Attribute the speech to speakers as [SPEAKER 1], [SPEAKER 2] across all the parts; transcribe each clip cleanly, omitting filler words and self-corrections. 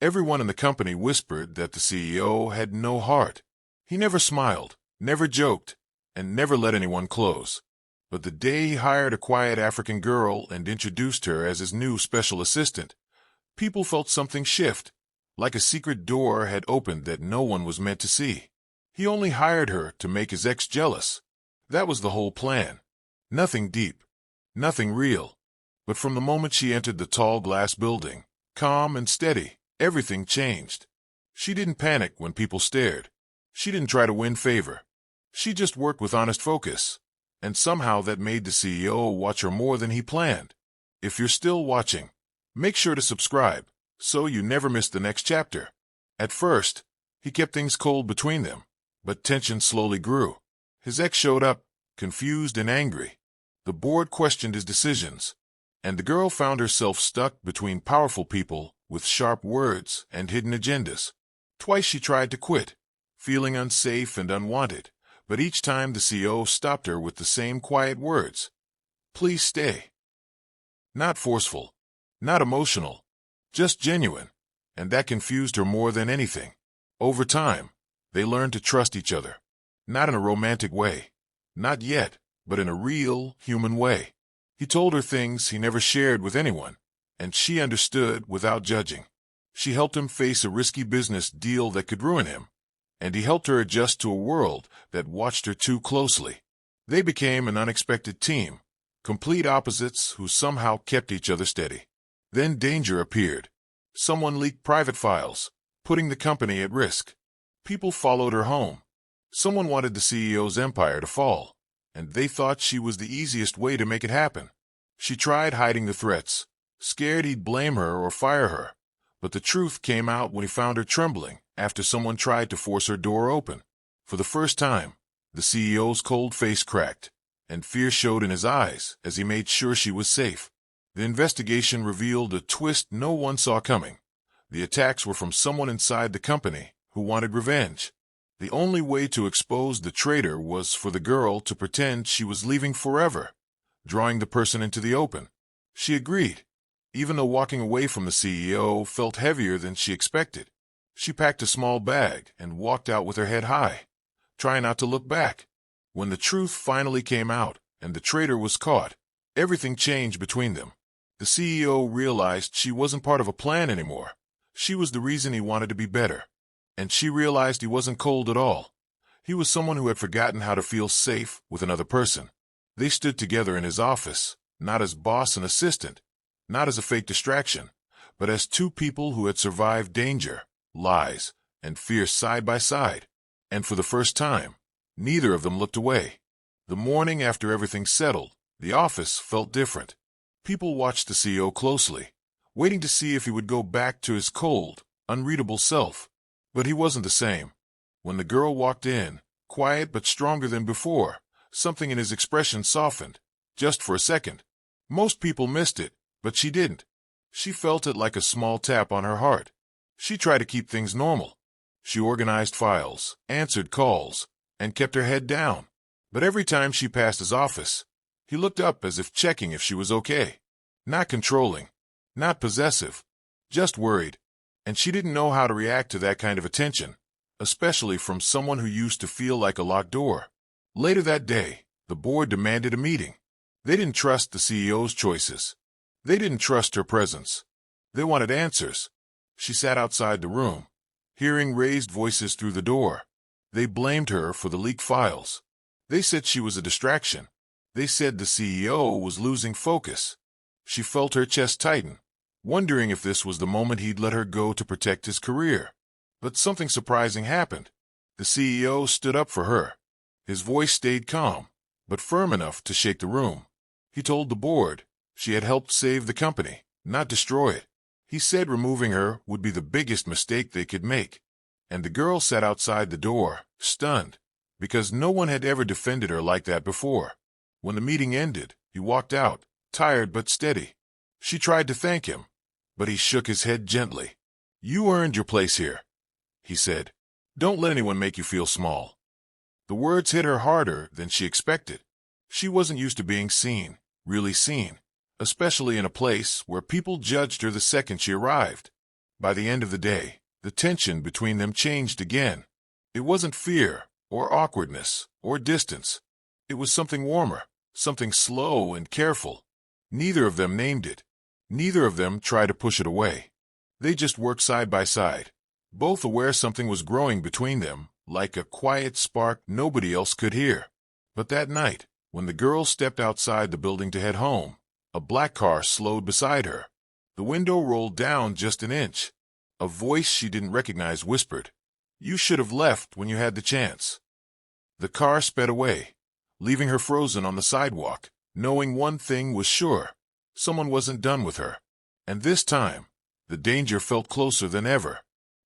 [SPEAKER 1] Everyone in the company whispered that the CEO had no heart. He never smiled, never joked, and never let anyone close. But the day he hired a quiet African girl and introduced her as his new special assistant, people felt something shift, like a secret door had opened that no one was meant to see. He only hired her to make his ex jealous. That was the whole plan. Nothing deep, nothing real. But from the moment she entered the tall glass building, calm and steady, everything changed. She didn't panic when people stared. She didn't try to win favor. She just worked with honest focus. And somehow that made the CEO watch her more than he planned. If you're still watching, make sure to subscribe so you never miss the next chapter. At first, he kept things cold between them, but tension slowly grew. His ex showed up, confused and angry. The board questioned his decisions, and the girl found herself stuck between powerful people with sharp words and hidden agendas. Twice she tried to quit, feeling unsafe and unwanted, but each time the CEO stopped her with the same quiet words. Please stay. Not forceful, not emotional, just genuine, and that confused her more than anything. Over time, they learned to trust each other, not in a romantic way, not yet, but in a real, human way. He told her things he never shared with anyone, and she understood without judging. She helped him face a risky business deal that could ruin him, and he helped her adjust to a world that watched her too closely. They became an unexpected team, complete opposites who somehow kept each other steady. Then danger appeared. Someone leaked private files, putting the company at risk. People followed her home. Someone wanted the CEO's empire to fall, and they thought she was the easiest way to make it happen. She tried hiding the threats, scared he'd blame her or fire her. But the truth came out when he found her trembling after someone tried to force her door open. For the first time, the CEO's cold face cracked, and fear showed in his eyes as he made sure she was safe. The investigation revealed a twist no one saw coming. The attacks were from someone inside the company who wanted revenge. The only way to expose the traitor was for the girl to pretend she was leaving forever, drawing the person into the open. She agreed, even though walking away from the CEO felt heavier than she expected. She packed a small bag and walked out with her head high, trying not to look back. When the truth finally came out and the traitor was caught, everything changed between them. The CEO realized she wasn't part of a plan anymore. She was the reason he wanted to be better. And she realized he wasn't cold at all. He was someone who had forgotten how to feel safe with another person. They stood together in his office, not as boss and assistant, not as a fake distraction, but as two people who had survived danger, lies, and fear side by side. And for the first time, neither of them looked away. The morning after everything settled, the office felt different. People watched the CEO closely, waiting to see if he would go back to his cold, unreadable self. But he wasn't the same. When the girl walked in, quiet but stronger than before, something in his expression softened, just for a second. Most people missed it, but she didn't. She felt it like a small tap on her heart. She tried to keep things normal. She organized files, answered calls, and kept her head down. But every time she passed his office, he looked up as if checking if she was okay. Not controlling, not possessive, just worried. And she didn't know how to react to that kind of attention, especially from someone who used to feel like a locked door. Later that day, the board demanded a meeting. They didn't trust the CEO's choices. They didn't trust her presence. They wanted answers. She sat outside the room, hearing raised voices through the door. They blamed her for the leaked files. They said she was a distraction. They said the CEO was losing focus. She felt her chest tighten, wondering if this was the moment he'd let her go to protect his career. But something surprising happened. The CEO stood up for her. His voice stayed calm, but firm enough to shake the room. He told the board she had helped save the company, not destroy it. He said removing her would be the biggest mistake they could make. And the girl sat outside the door, stunned, because no one had ever defended her like that before. When the meeting ended, he walked out, tired but steady. She tried to thank him, but he shook his head gently. You earned your place here, he said. Don't let anyone make you feel small. The words hit her harder than she expected. She wasn't used to being seen, really seen, especially in a place where people judged her the second she arrived. By the end of the day, the tension between them changed again. It wasn't fear, or awkwardness, or distance. It was something warmer, something slow and careful. Neither of them named it. Neither of them tried to push it away. They just worked side by side, both aware something was growing between them, like a quiet spark nobody else could hear. But that night, when the girl stepped outside the building to head home, a black car slowed beside her. The window rolled down just an inch. A voice she didn't recognize whispered, "You should have left when you had the chance." The car sped away, leaving her frozen on the sidewalk, knowing one thing was sure: someone wasn't done with her. And this time, the danger felt closer than ever.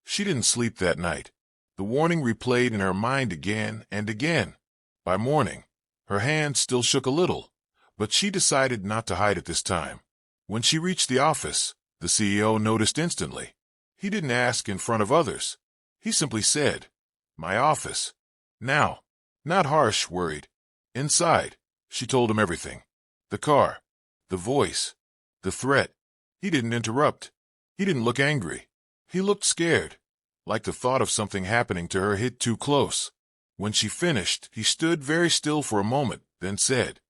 [SPEAKER 1] She didn't sleep that night. The warning replayed in her mind again and again. By morning, her hand still shook a little, but she decided not to hide it this time. When she reached the office, the CEO noticed instantly. He didn't ask in front of others. He simply said, "My office." Now, not harsh, worried. Inside, she told him everything. The car, the voice, the threat. He didn't interrupt. He didn't look angry. He looked scared, like the thought of something happening to her hit too close. When she finished, he stood very still for a moment, then said,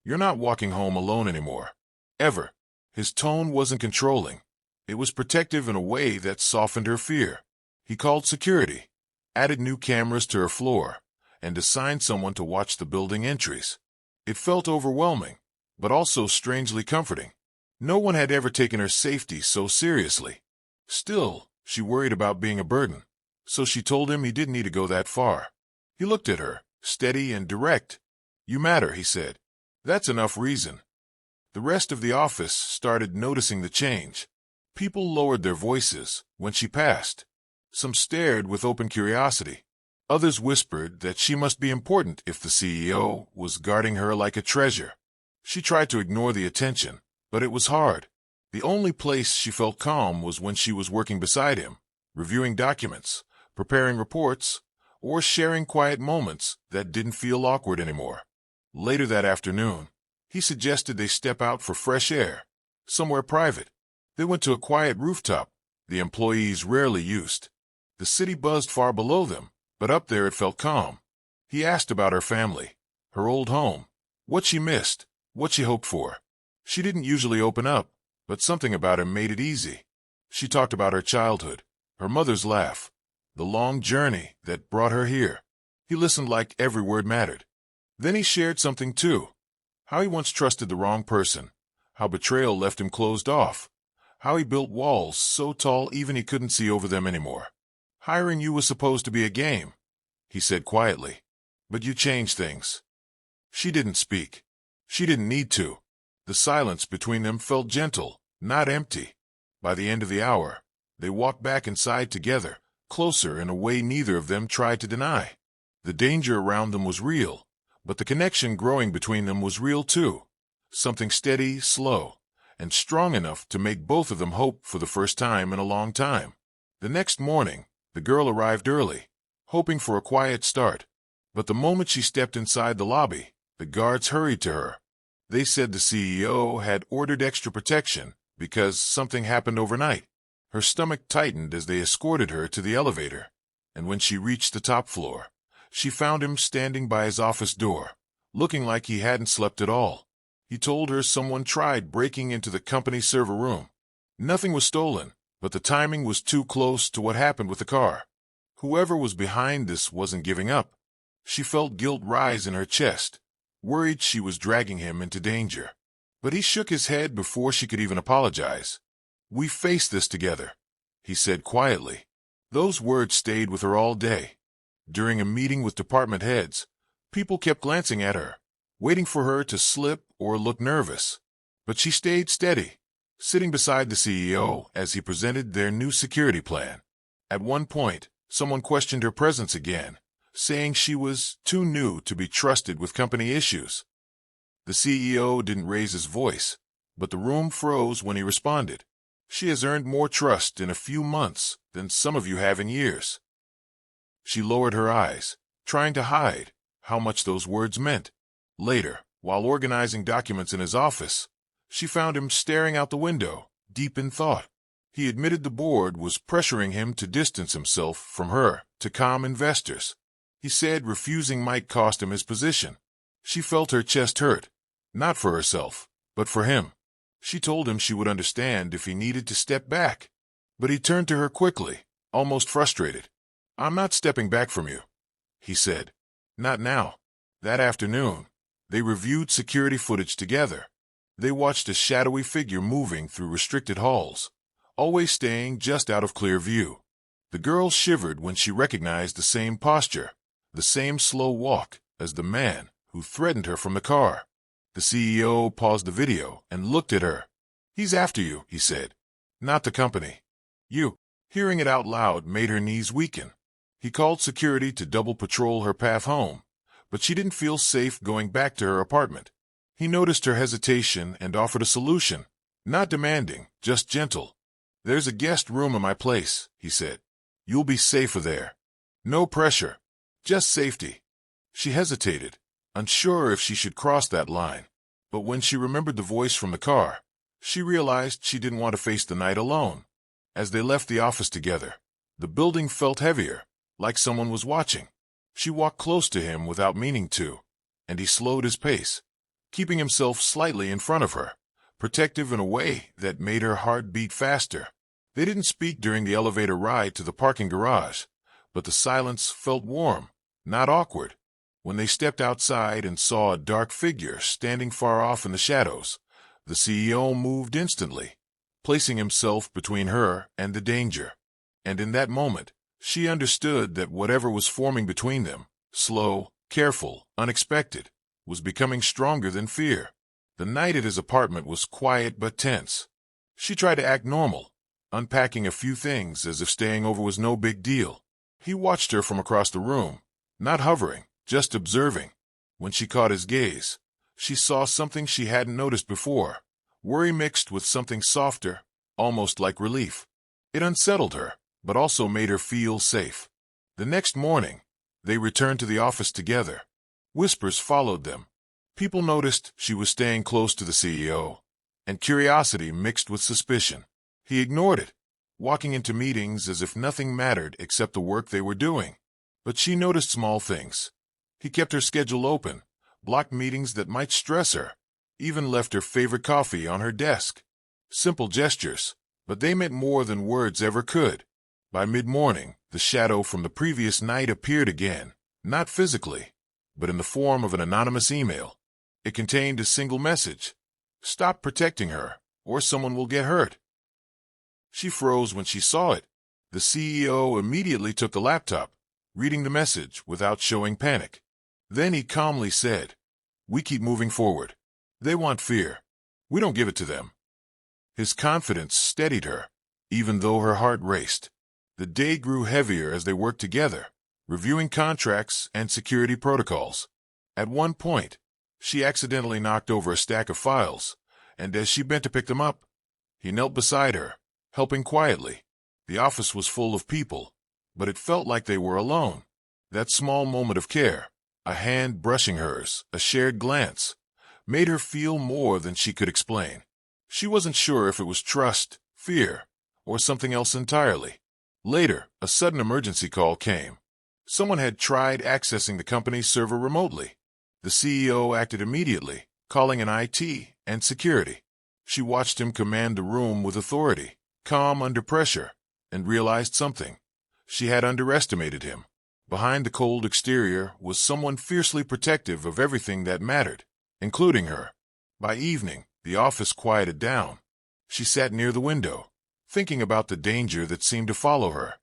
[SPEAKER 1] "You're not walking home alone anymore. Ever." His tone wasn't controlling. It was protective in a way that softened her fear. He called security, added new cameras to her floor, and assigned someone to watch the building entries. It felt overwhelming, but also strangely comforting. No one had ever taken her safety so seriously. Still, she worried about being a burden, so she told him he didn't need to go that far. He looked at her, steady and direct. "You matter," he said. "That's enough reason." The rest of the office started noticing the change. People lowered their voices when she passed. Some stared with open curiosity. Others whispered that she must be important if the CEO was guarding her like a treasure. She tried to ignore the attention, but it was hard. The only place she felt calm was when she was working beside him, reviewing documents, preparing reports, or sharing quiet moments that didn't feel awkward anymore. Later that afternoon, he suggested they step out for fresh air, somewhere private. They went to a quiet rooftop the employees rarely used. The city buzzed far below them, but up there it felt calm. He asked about her family, her old home, what she missed, what she hoped for. She didn't usually open up, but something about him made it easy. She talked about her childhood, her mother's laugh, the long journey that brought her here. He listened like every word mattered. Then he shared something too. How he once trusted the wrong person, how betrayal left him closed off, how he built walls so tall even he couldn't see over them anymore. "Hiring you was supposed to be a game," he said quietly, "but you changed things." She didn't speak. She didn't need to. The silence between them felt gentle, not empty. By the end of the hour, they walked back inside together, closer in a way neither of them tried to deny. The danger around them was real, but the connection growing between them was real too. Something steady, slow, and strong enough to make both of them hope for the first time in a long time. The next morning, the girl arrived early, hoping for a quiet start. But the moment she stepped inside the lobby, the guards hurried to her. They said the CEO had ordered extra protection because something happened overnight. Her stomach tightened as they escorted her to the elevator, and when she reached the top floor, she found him standing by his office door, looking like he hadn't slept at all. He told her someone tried breaking into the company server room. Nothing was stolen, but the timing was too close to what happened with the car. Whoever was behind this wasn't giving up. She felt guilt rise in her chest, worried she was dragging him into danger. But he shook his head before she could even apologize. "We faced this together," he said quietly. Those words stayed with her all day. During a meeting with department heads, people kept glancing at her, waiting for her to slip or look nervous. But she stayed steady, sitting beside the CEO as he presented their new security plan. At one point, someone questioned her presence again, saying she was too new to be trusted with company issues. The CEO didn't raise his voice, but the room froze when he responded. "She has earned more trust in a few months than some of you have in years." She lowered her eyes, trying to hide how much those words meant. Later, while organizing documents in his office, she found him staring out the window, deep in thought. He admitted the board was pressuring him to distance himself from her to calm investors. He said refusing might cost him his position. She felt her chest hurt, not for herself, but for him. She told him she would understand if he needed to step back. But he turned to her quickly, almost frustrated. "I'm not stepping back from you," he said. "Not now." That afternoon, they reviewed security footage together. They watched a shadowy figure moving through restricted halls, always staying just out of clear view. The girl shivered when she recognized the same posture, the same slow walk as the man who threatened her from the car. The CEO paused the video and looked at her. "He's after you," he said. "Not the company. You." Hearing it out loud made her knees weaken. He called security to double patrol her path home, but she didn't feel safe going back to her apartment. He noticed her hesitation and offered a solution, not demanding, just gentle. "There's a guest room in my place," he said. "You'll be safer there. No pressure, just safety." She hesitated, unsure if she should cross that line. But when she remembered the voice from the car, she realized she didn't want to face the night alone. As they left the office together, the building felt heavier, like someone was watching. She walked close to him without meaning to, and he slowed his pace, keeping himself slightly in front of her, protective in a way that made her heart beat faster. They didn't speak during the elevator ride to the parking garage, but the silence felt warm, not awkward. When they stepped outside and saw a dark figure standing far off in the shadows, the CEO moved instantly, placing himself between her and the danger. And in that moment, she understood that whatever was forming between them, slow, careful, unexpected, was becoming stronger than fear. The night at his apartment was quiet but tense. She tried to act normal, unpacking a few things as if staying over was no big deal. He watched her from across the room, not hovering, just observing. When she caught his gaze, she saw something she hadn't noticed before, worry mixed with something softer, almost like relief. It unsettled her, but also made her feel safe. The next morning, they returned to the office together. Whispers followed them. People noticed she was staying close to the CEO, and curiosity mixed with suspicion. He ignored it, walking into meetings as if nothing mattered except the work they were doing. But she noticed small things. He kept her schedule open, blocked meetings that might stress her, even left her favorite coffee on her desk. Simple gestures, but they meant more than words ever could. By mid-morning, the shadow from the previous night appeared again, not physically, but in the form of an anonymous email. It contained a single message: "Stop protecting her, or someone will get hurt." She froze when she saw it. The CEO immediately took the laptop, reading the message without showing panic. Then he calmly said, "We keep moving forward. They want fear. We don't give it to them." His confidence steadied her, even though her heart raced. The day grew heavier as they worked together, reviewing contracts and security protocols. At one point, she accidentally knocked over a stack of files, and as she bent to pick them up, he knelt beside her, helping quietly. The office was full of people, but it felt like they were alone. That small moment of care, a hand brushing hers, a shared glance, made her feel more than she could explain. She wasn't sure if it was trust, fear, or something else entirely. Later, a sudden emergency call came. Someone had tried accessing the company's server remotely. The CEO acted immediately, calling in IT and security. She watched him command the room with authority, calm under pressure, and realized something. She had underestimated him. Behind the cold exterior was someone fiercely protective of everything that mattered, including her. By evening, the office quieted down. She sat near the window, thinking about the danger that seemed to follow her,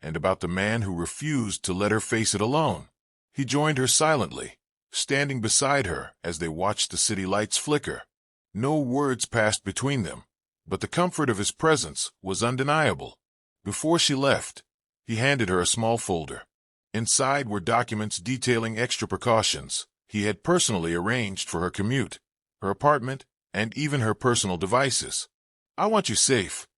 [SPEAKER 1] and about the man who refused to let her face it alone. He joined her silently, standing beside her as they watched the city lights flicker. No words passed between them, but the comfort of his presence was undeniable. Before she left, he handed her a small folder. Inside were documents detailing extra precautions he had personally arranged for her commute, her apartment, and even her personal devices. "I want you safe,"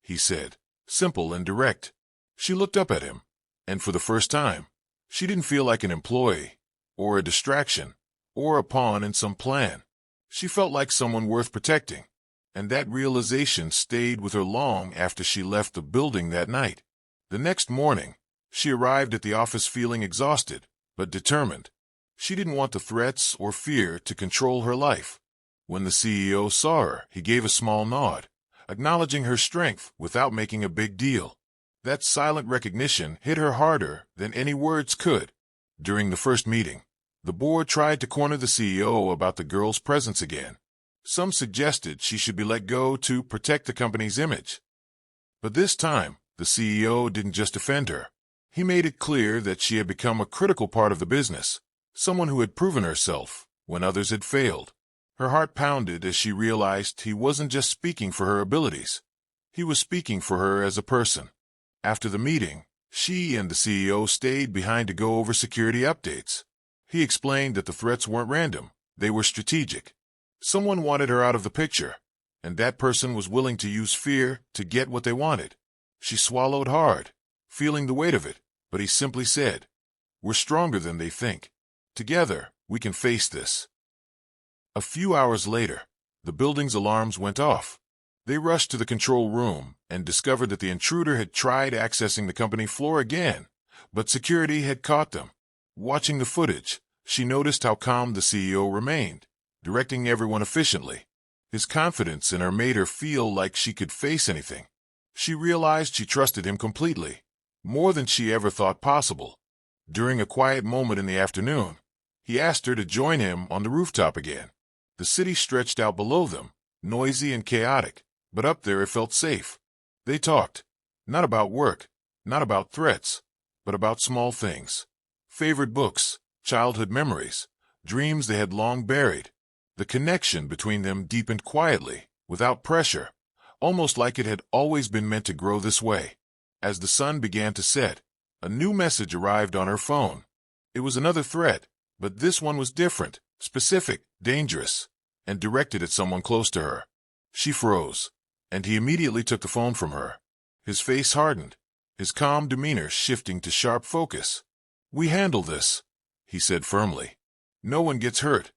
[SPEAKER 1] he said, simple and direct. She looked up at him, and for the first time, she didn't feel like an employee, or a distraction, or a pawn in some plan. She felt like someone worth protecting. And that realization stayed with her long after she left the building that night. The next morning, she arrived at the office feeling exhausted, but determined. She didn't want the threats or fear to control her life. When the CEO saw her, he gave a small nod, acknowledging her strength without making a big deal. That silent recognition hit her harder than any words could. During the first meeting, the board tried to corner the CEO about the girl's presence again. Some suggested she should be let go to protect the company's image. But this time, the CEO didn't just defend her. He made it clear that she had become a critical part of the business, someone who had proven herself when others had failed. Her heart pounded as she realized he wasn't just speaking for her abilities. He was speaking for her as a person. After the meeting, she and the CEO stayed behind to go over security updates. He explained that the threats weren't random, they were strategic. Someone wanted her out of the picture, and that person was willing to use fear to get what they wanted. She swallowed hard, feeling the weight of it, but he simply said, "We're stronger than they think. Together, we can face this." A few hours later, the building's alarms went off. They rushed to the control room and discovered that the intruder had tried accessing the company floor again, but security had caught them. Watching the footage, she noticed how calm the CEO remained, directing everyone efficiently. His confidence in her made her feel like she could face anything. She realized she trusted him completely, more than she ever thought possible. During a quiet moment in the afternoon, he asked her to join him on the rooftop again. The city stretched out below them, noisy and chaotic, but up there it felt safe. They talked, not about work, not about threats, but about small things. Favorite books, childhood memories, dreams they had long buried. The connection between them deepened quietly, without pressure, almost like it had always been meant to grow this way. As the sun began to set, a new message arrived on her phone. It was another threat, but this one was different, specific, dangerous, and directed at someone close to her. She froze, and he immediately took the phone from her. His face hardened, his calm demeanor shifting to sharp focus. "We handle this," he said firmly. "No one gets hurt."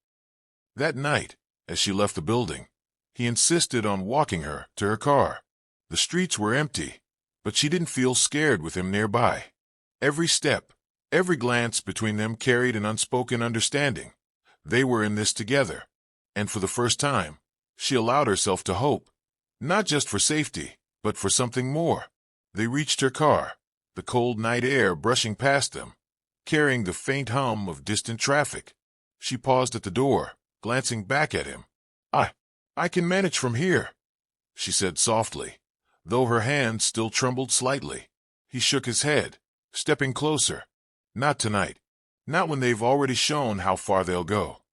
[SPEAKER 1] That night, as she left the building, he insisted on walking her to her car. The streets were empty, but she didn't feel scared with him nearby. Every step, every glance between them carried an unspoken understanding. They were in this together, and for the first time, she allowed herself to hope, not just for safety, but for something more. They reached her car, the cold night air brushing past them, carrying the faint hum of distant traffic. She paused at the door, glancing back at him. I can manage from here," she said softly, though her hand still trembled slightly. He shook his head, stepping closer. "Not tonight. Not when they've already shown how far they'll go."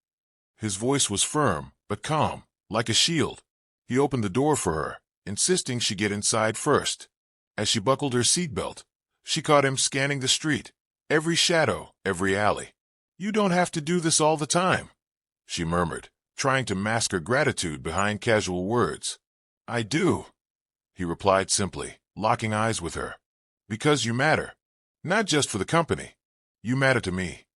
[SPEAKER 1] His voice was firm, but calm, like a shield. He opened the door for her, insisting she get inside first. As she buckled her seatbelt, she caught him scanning the street, every shadow, every alley. "You don't have to do this all the time," she murmured, trying to mask her gratitude behind casual words. "I do," he replied simply, locking eyes with her. "Because you matter. Not just for the company. You matter to me."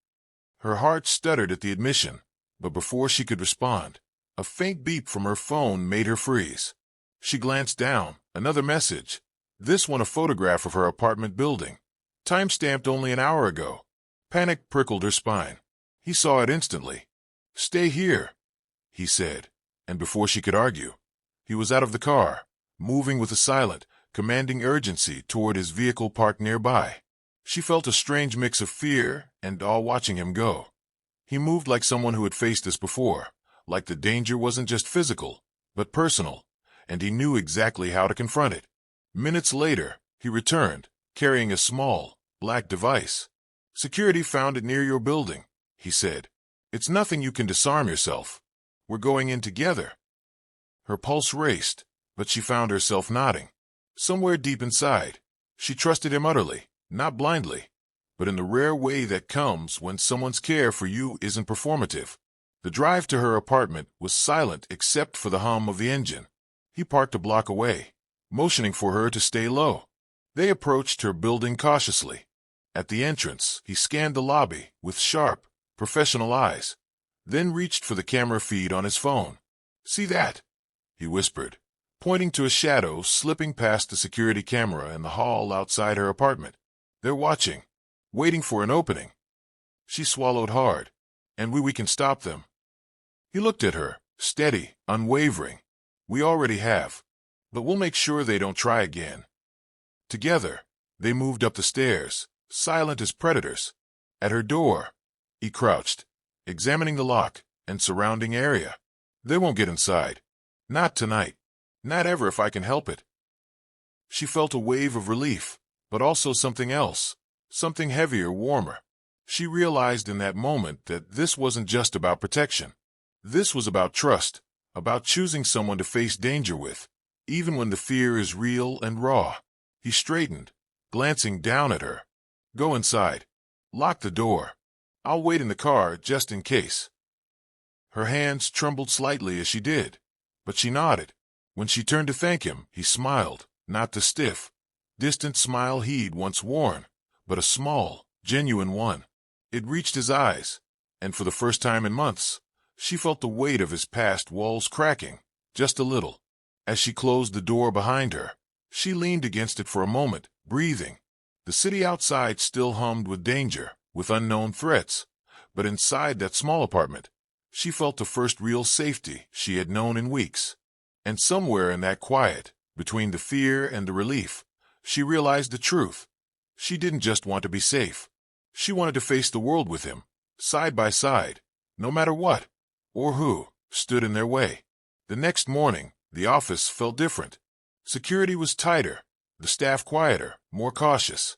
[SPEAKER 1] Her heart stuttered at the admission, but before she could respond, a faint beep from her phone made her freeze. She glanced down, another message, this one a photograph of her apartment building, time-stamped only an hour ago. Panic prickled her spine. He saw it instantly. "Stay here," he said, and before she could argue, he was out of the car, moving with a silent, commanding urgency toward his vehicle parked nearby. She felt a strange mix of fear and awe watching him go. He moved like someone who had faced this before, like the danger wasn't just physical, but personal, and he knew exactly how to confront it. Minutes later, he returned, carrying a small, black device. "Security found it near your building," he said. "It's nothing you can disarm yourself. We're going in together." Her pulse raced, but she found herself nodding. Somewhere deep inside, she trusted him utterly, not blindly, but in the rare way that comes when someone's care for you isn't performative. The drive to her apartment was silent except for the hum of the engine. He parked a block away, motioning for her to stay low. They approached her building cautiously. At the entrance, he scanned the lobby with sharp, professional eyes, then reached for the camera feed on his phone. "See that?" he whispered, pointing to a shadow slipping past the security camera in the hall outside her apartment. "They're watching, waiting for an opening." She swallowed hard. "And we can stop them." He looked at her, steady, unwavering. "We already have. But we'll make sure they don't try again." Together, they moved up the stairs, silent as predators. At her door, he crouched, examining the lock and surrounding area. "They won't get inside. Not tonight. Not ever if I can help it." She felt a wave of relief, but also something else, something heavier, warmer. She realized in that moment that this wasn't just about protection. This was about trust, about choosing someone to face danger with, even when the fear is real and raw. He straightened, glancing down at her. "Go inside. Lock the door. I'll wait in the car just in case." Her hands trembled slightly as she did, but she nodded. When she turned to thank him, he smiled, not the stiff, distant smile he'd once worn, but a small, genuine one. It reached his eyes, and for the first time in months, she felt the weight of his past walls cracking, just a little. As she closed the door behind her, she leaned against it for a moment, breathing. The city outside still hummed with danger, with unknown threats, but inside that small apartment, she felt the first real safety she had known in weeks. And somewhere in that quiet, between the fear and the relief, she realized the truth. She didn't just want to be safe. She wanted to face the world with him, side by side, no matter what, or who, stood in their way. The next morning, the office felt different. Security was tighter, the staff quieter, more cautious.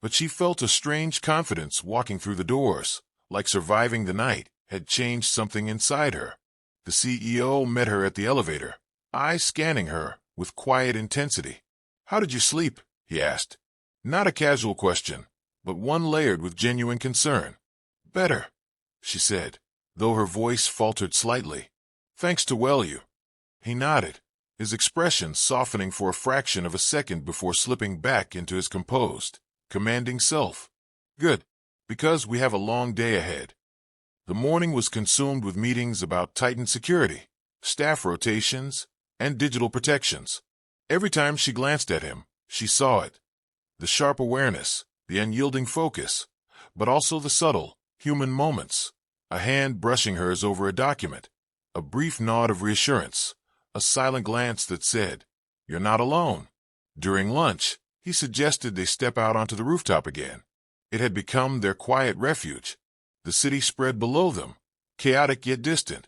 [SPEAKER 1] But she felt a strange confidence walking through the doors, like surviving the night had changed something inside her. The CEO met her at the elevator, eyes scanning her with quiet intensity. "How did you sleep?" he asked. Not a casual question, but one layered with genuine concern. "Better," she said, though her voice faltered slightly. "Thanks to you." He nodded, his expression softening for a fraction of a second before slipping back into his composed, commanding self. "Good, because we have a long day ahead." The morning was consumed with meetings about tightened security, staff rotations, and digital protections. Every time she glanced at him, she saw it. The sharp awareness, the unyielding focus, but also the subtle, human moments. A hand brushing hers over a document, a brief nod of reassurance, a silent glance that said, "You're not alone." During lunch, he suggested they step out onto the rooftop again. It had become their quiet refuge. The city spread below them, chaotic yet distant,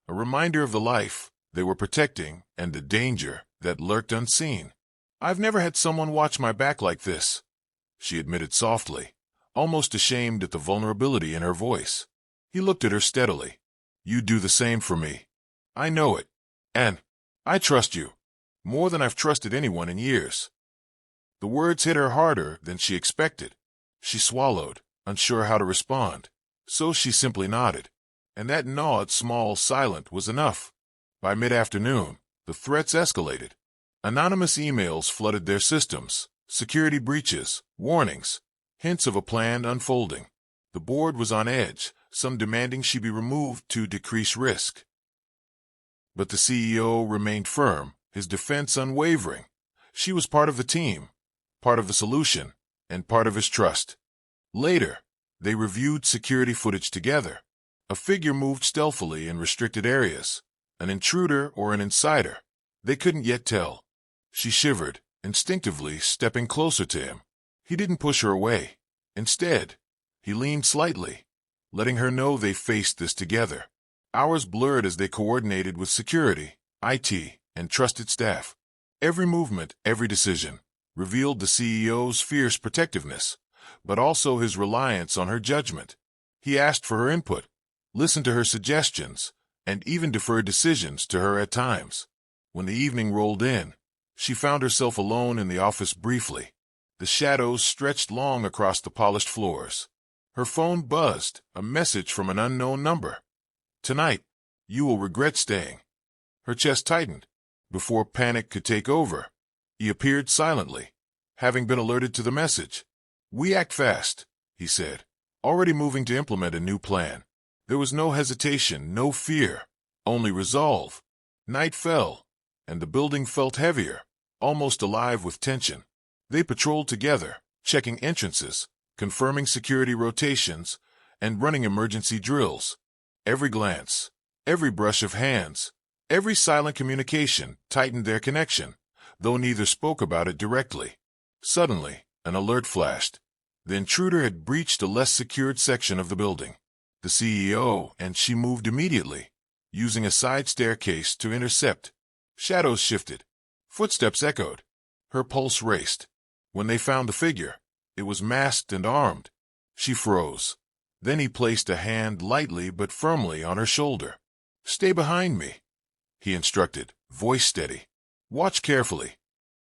[SPEAKER 1] a reminder of the life they were protecting and the danger that lurked unseen. "I've never had someone watch my back like this," she admitted softly, almost ashamed at the vulnerability in her voice. He looked at her steadily. "You do the same for me. I know it. And I trust you. More than I've trusted anyone in years." The words hit her harder than she expected. She swallowed, unsure how to respond. So she simply nodded. And that nod, small, silent, was enough. By mid-afternoon, the threats escalated. Anonymous emails flooded their systems, security breaches, warnings, hints of a plan unfolding. The board was on edge, some demanding she be removed to decrease risk. But the CEO remained firm, his defense unwavering. She was part of the team, part of the solution, and part of his trust. Later, they reviewed security footage together. A figure moved stealthily in restricted areas, an intruder or an insider. They couldn't yet tell. She shivered, instinctively stepping closer to him. He didn't push her away. Instead, he leaned slightly, letting her know they faced this together. Hours blurred as they coordinated with security, IT, and trusted staff. Every movement, every decision, revealed the CEO's fierce protectiveness, but also his reliance on her judgment. He asked for her input, listened to her suggestions, and even deferred decisions to her at times. When the evening rolled in, she found herself alone in the office briefly. The shadows stretched long across the polished floors. Her phone buzzed, a message from an unknown number. "Tonight, you will regret staying." Her chest tightened. Before panic could take over, he appeared silently, having been alerted to the message. "We act fast," he said, already moving to implement a new plan. There was no hesitation, no fear, only resolve. Night fell, and the building felt heavier, almost alive with tension. They patrolled together, checking entrances, confirming security rotations, and running emergency drills. Every glance, every brush of hands, every silent communication tightened their connection, though neither spoke about it directly. Suddenly, an alert flashed. The intruder had breached a less secured section of the building. The CEO and she moved immediately, using a side staircase to intercept. Shadows shifted. Footsteps echoed. Her pulse raced. When they found the figure, it was masked and armed. She froze. Then he placed a hand lightly but firmly on her shoulder. "Stay behind me," he instructed, voice steady. "Watch carefully."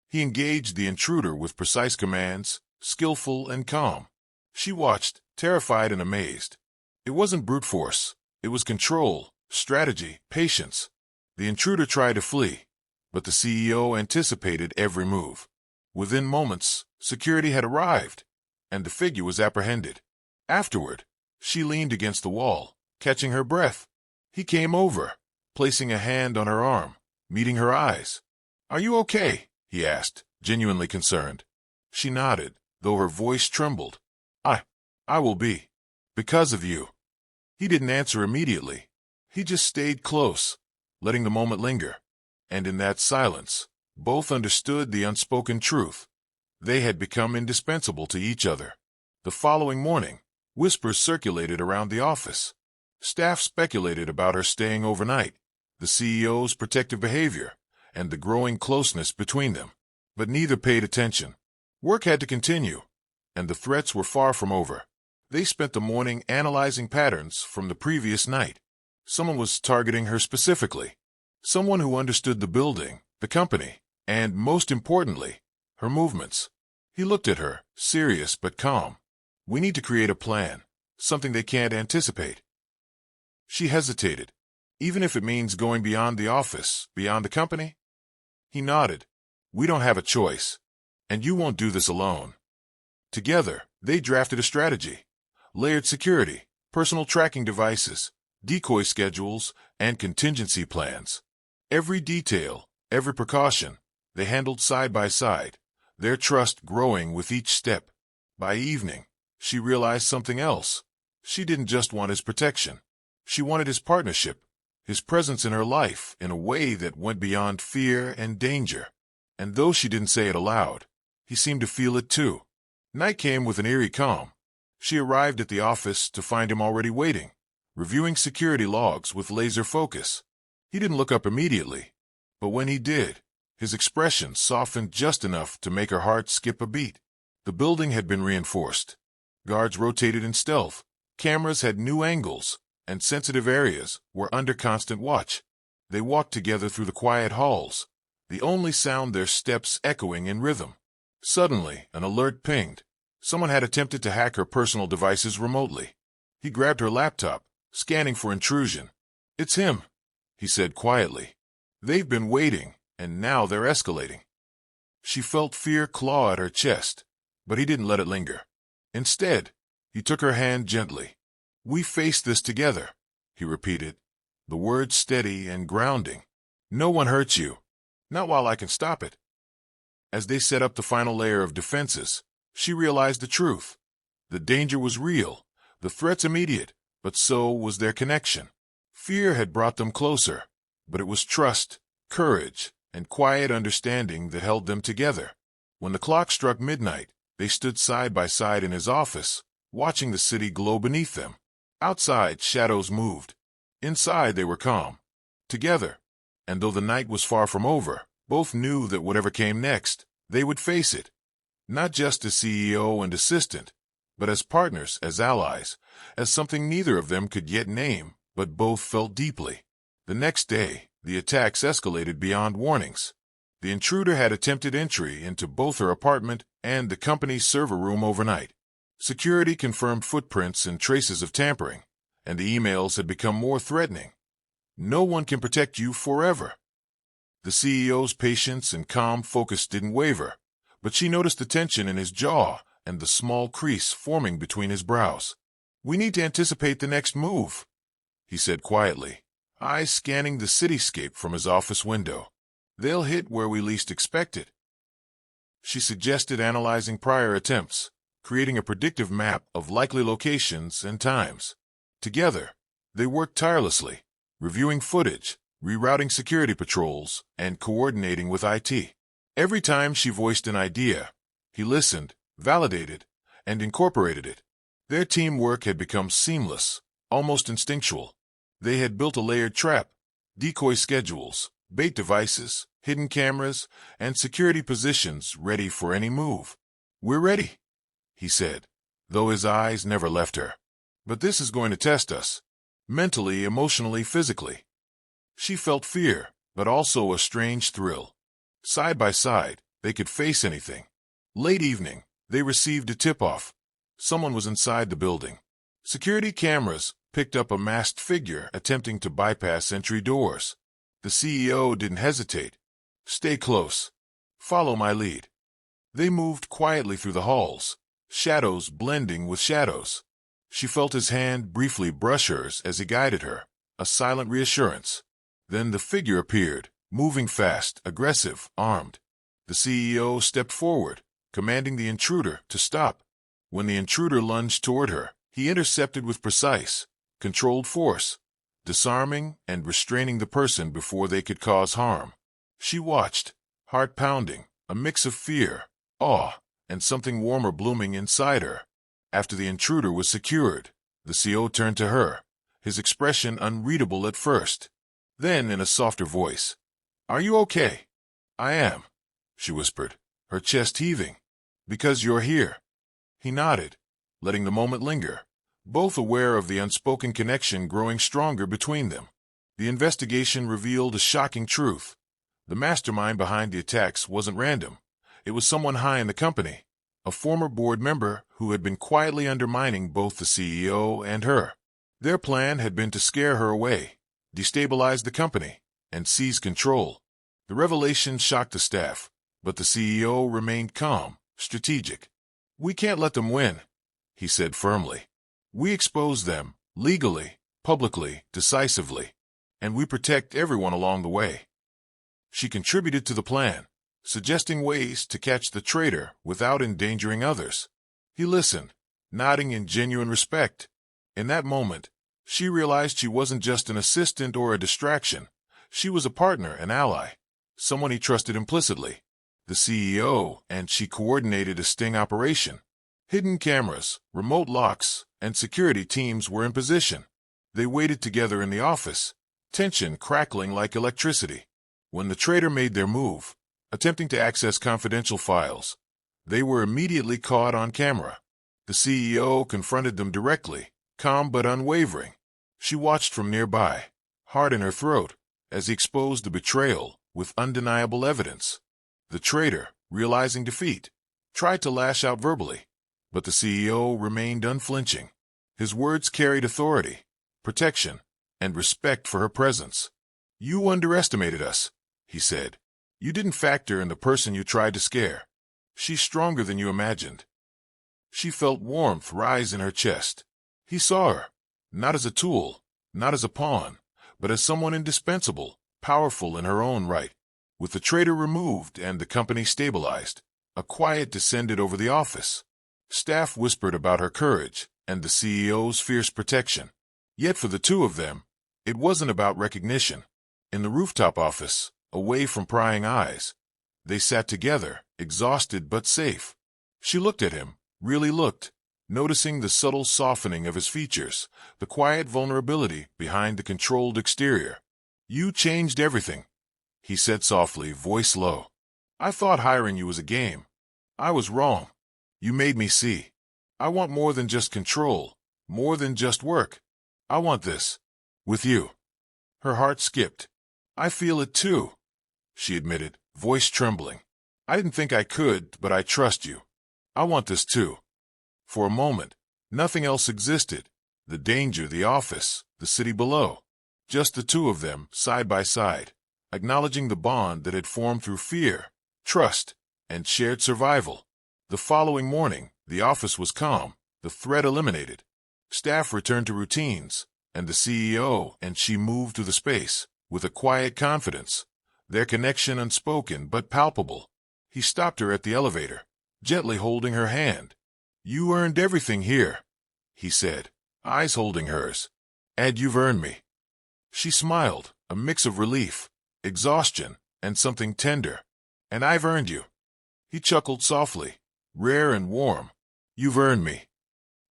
[SPEAKER 1] He engaged the intruder with precise commands, skillful and calm. She watched, terrified and amazed. It wasn't brute force. It was control, strategy, patience. The intruder tried to flee, but the CEO anticipated every move. Within moments, security had arrived, and the figure was apprehended. Afterward, she leaned against the wall, catching her breath. He came over, placing a hand on her arm, meeting her eyes. "Are you okay?" he asked, genuinely concerned. She nodded, though her voice trembled. I will be. Because of you." He didn't answer immediately. He just stayed close, letting the moment linger. And in that silence, both understood the unspoken truth. They had become indispensable to each other. The following morning, whispers circulated around the office. Staff speculated about her staying overnight, the CEO's protective behavior, and the growing closeness between them. But neither paid attention. Work had to continue, and the threats were far from over. They spent the morning analyzing patterns from the previous night. Someone was targeting her specifically. Someone who understood the building, the company, and, most importantly, her movements. He looked at her, serious but calm. "We need to create a plan, something they can't anticipate." She hesitated. "Even if it means going beyond the office, beyond the company?" He nodded. "We don't have a choice. And you won't do this alone." Together, they drafted a strategy. Layered security, personal tracking devices, decoy schedules, and contingency plans. Every detail, every precaution, they handled side by side, their trust growing with each step. By evening, she realized something else. She didn't just want his protection. She wanted his partnership, his presence in her life in a way that went beyond fear and danger. And though she didn't say it aloud, he seemed to feel it too. Night came with an eerie calm. She arrived at the office to find him already waiting, reviewing security logs with laser focus. He didn't look up immediately, but when he did, his expression softened just enough to make her heart skip a beat. The building had been reinforced. Guards rotated in stealth, cameras had new angles, and sensitive areas were under constant watch. They walked together through the quiet halls, the only sound their steps echoing in rhythm. Suddenly, an alert pinged. Someone had attempted to hack her personal devices remotely. He grabbed her laptop, scanning for intrusion. "It's him," he said quietly. "They've been waiting, and now they're escalating." She felt fear claw at her chest, but he didn't let it linger. Instead, he took her hand gently. "We face this together," he repeated, the words steady and grounding. "No one hurts you. Not while I can stop it." As they set up the final layer of defenses, she realized the truth. The danger was real, the threats immediate, but so was their connection. Fear had brought them closer, but it was trust, courage, and quiet understanding that held them together. When the clock struck midnight, they stood side by side in his office, watching the city glow beneath them. Outside, shadows moved. Inside, they were calm. Together. And though the night was far from over, both knew that whatever came next, they would face it. Not just as CEO and assistant, but as partners, as allies, as something neither of them could yet name, but both felt deeply. The next day, the attacks escalated beyond warnings. The intruder had attempted entry into both her apartment and the company's server room overnight. Security confirmed footprints and traces of tampering, and the emails had become more threatening. "No one can protect you forever." The CEO's patience and calm focus didn't waver, but she noticed the tension in his jaw and the small crease forming between his brows. "We need to anticipate the next move," he said quietly, eyes scanning the cityscape from his office window. They'll hit where we least expect it. She suggested analyzing prior attempts, creating a predictive map of likely locations and times. Together, they worked tirelessly, reviewing footage, rerouting security patrols, and coordinating with IT. Every time she voiced an idea, he listened, validated, and incorporated it. Their teamwork had become seamless, almost instinctual. They had built a layered trap, decoy schedules, bait devices, hidden cameras, and security positions ready for any move. "We're ready," he said, though his eyes never left her. "But this is going to test us. Mentally, emotionally, physically." She felt fear, but also a strange thrill. Side by side, they could face anything. Late evening, they received a tip-off. Someone was inside the building. Security cameras picked up a masked figure attempting to bypass entry doors. The CEO didn't hesitate. "Stay close. Follow my lead." They moved quietly through the halls, shadows blending with shadows. She felt his hand briefly brush hers as he guided her, a silent reassurance. Then the figure appeared, moving fast, aggressive, armed. The CEO stepped forward, commanding the intruder to stop. When the intruder lunged toward her, he intercepted with precise, controlled force, disarming and restraining the person before they could cause harm. She watched, heart pounding, a mix of fear, awe, and something warmer blooming inside her. After the intruder was secured, the CEO turned to her, his expression unreadable at first. Then, in a softer voice, "Are you okay?" "I am," she whispered, her chest heaving. "Because you're here." He nodded, letting the moment linger, both aware of the unspoken connection growing stronger between them. The investigation revealed a shocking truth. The mastermind behind the attacks wasn't random. It was someone high in the company, a former board member who had been quietly undermining both the CEO and her. Their plan had been to scare her away, destabilize the company, and seize control. The revelation shocked the staff, but the CEO remained calm, strategic. "We can't let them win," he said firmly. "We expose them, legally, publicly, decisively, and we protect everyone along the way." She contributed to the plan, suggesting ways to catch the traitor without endangering others. He listened, nodding in genuine respect. In that moment, she realized she wasn't just an assistant or a distraction. She was a partner, an ally, someone he trusted implicitly. The CEO and she coordinated a sting operation. Hidden cameras, remote locks, and security teams were in position. They waited together in the office, tension crackling like electricity. When the traitor made their move, attempting to access confidential files, they were immediately caught on camera. The CEO confronted them directly, calm but unwavering. She watched from nearby, heart in her throat, as he exposed the betrayal with undeniable evidence. The traitor, realizing defeat, tried to lash out verbally, but the CEO remained unflinching. His words carried authority, protection, and respect for her presence. "You underestimated us," he said. "You didn't factor in the person you tried to scare. She's stronger than you imagined." She felt warmth rise in her chest. He saw her, not as a tool, not as a pawn, but as someone indispensable, powerful in her own right. With the traitor removed and the company stabilized, a quiet descended over the office. Staff whispered about her courage and the CEO's fierce protection. Yet for the two of them, it wasn't about recognition. In the rooftop office, away from prying eyes, they sat together, exhausted but safe. She looked at him, really looked, noticing the subtle softening of his features, the quiet vulnerability behind the controlled exterior. "You changed everything," he said softly, voice low. "I thought hiring you was a game. I was wrong. You made me see. I want more than just control, more than just work. I want this. With you." Her heart skipped. "I feel it too," she admitted, voice trembling. "I didn't think I could, but I trust you. I want this too." For a moment, nothing else existed. The danger, the office, the city below. Just the two of them, side by side, acknowledging the bond that had formed through fear, trust, and shared survival. The following morning, the office was calm, the threat eliminated. Staff returned to routines, and the CEO and she moved through the space with a quiet confidence, their connection unspoken but palpable. He stopped her at the elevator, gently holding her hand. "You earned everything here," he said, eyes holding hers. "And you've earned me." She smiled, a mix of relief, exhaustion, and something tender. "And I've earned you." He chuckled softly, rare and warm. "You've earned me."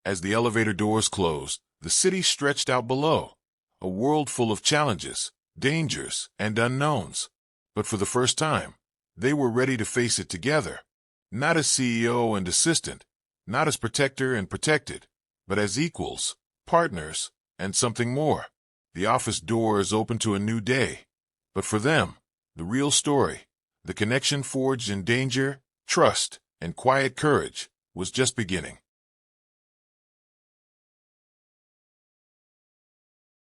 [SPEAKER 1] As the elevator doors closed, the city stretched out below, a world full of challenges, dangers, and unknowns. But for the first time, they were ready to face it together. Not as CEO and assistant, not as protector and protected, but as equals, partners, and something more. The office doors opened to a new day. But for them, the real story, the connection forged in danger, trust, and quiet courage, was just beginning.